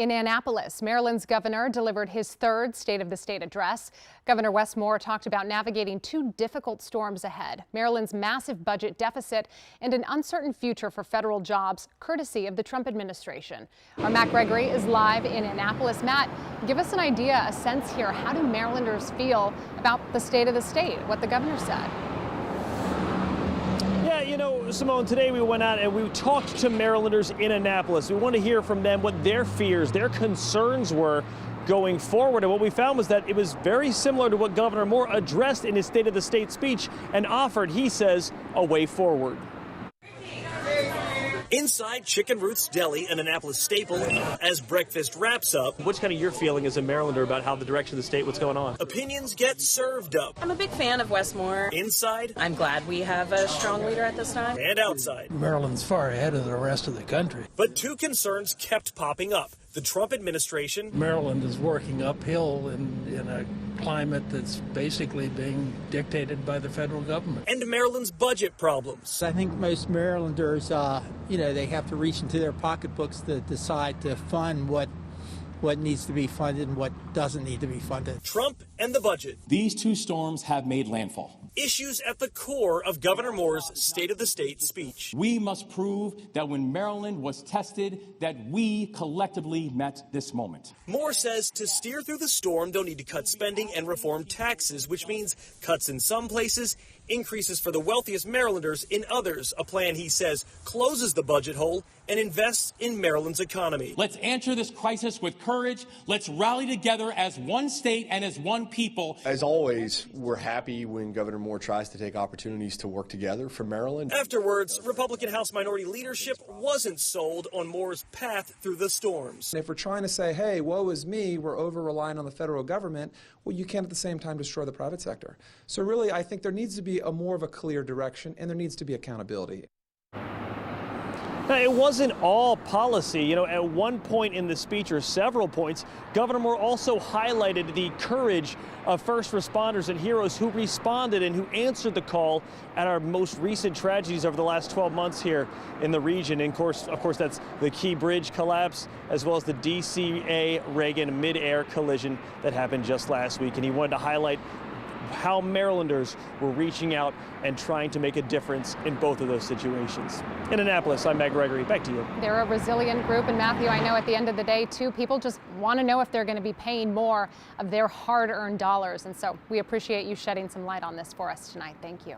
In Annapolis, Maryland's governor delivered his third State of the State address. Governor Wes Moore talked about navigating two difficult storms ahead, Maryland's massive budget deficit and an uncertain future for federal jobs, courtesy of the Trump administration. Our Matt Gregory is live in Annapolis. Matt, give us an idea, a sense here. How do Marylanders feel about the state of the state, what the governor said? Yeah, you know, Simone, today we went out and we talked to Marylanders in Annapolis. We want to hear from them what their fears, their concerns were going forward. And what we found was that it was very similar to what Governor Moore addressed in his State of the State speech and offered, he says, a way forward. Inside Chicken Ruth's Deli, an Annapolis staple, as breakfast wraps up. What's kind of your feeling as a Marylander about how the direction of the state, what's going on? Opinions get served up. I'm a big fan of Wes Moore. Inside. I'm glad we have a strong leader at this time. And outside. Maryland's far ahead of the rest of the country. But two concerns kept popping up. The Trump administration. Maryland is working uphill in a climate that's basically being dictated by the federal government. And Maryland's budget problems. I think most Marylanders, they have to reach into their pocketbooks to decide to fund what needs to be funded and what doesn't need to be funded. Trump and the budget. These two storms have made landfall. Issues at the core of Governor Moore's State of the State speech. We must prove that when Maryland was tested, that we collectively met this moment. Moore says to steer through the storm, they'll need to cut spending and reform taxes, which means cuts in some places, increases for the wealthiest Marylanders in others. A plan, he says, closes the budget hole and invests in Maryland's economy. Let's answer this crisis with courage. Let's rally together as one state and as one people. As always, we're happy when Governor Moore tries to take opportunities to work together for Maryland. Afterwards, Republican House minority leadership wasn't sold on Moore's path through the storms. If we're trying to say, hey, woe is me, we're over-reliant on the federal government, well, you can't at the same time destroy the private sector. So really, I think there needs to be more of a clear direction, and there needs to be accountability. Now, it wasn't all policy. You know, at one point in the speech, or several points, Governor Moore also highlighted the courage of first responders and heroes who responded and who answered the call at our most recent tragedies over the last 12 months here in the region. And of course, that's the Key Bridge collapse, as well as the DCA Reagan mid-air collision that happened just last week. And he wanted to highlight how Marylanders were reaching out and trying to make a difference in both of those situations. In Annapolis, I'm Matt Gregory. Back to you. They're a resilient group, and Matthew, I know at the end of the day, too, people just want to know if they're going to be paying more of their hard-earned dollars. And so we appreciate you shedding some light on this for us tonight. Thank you.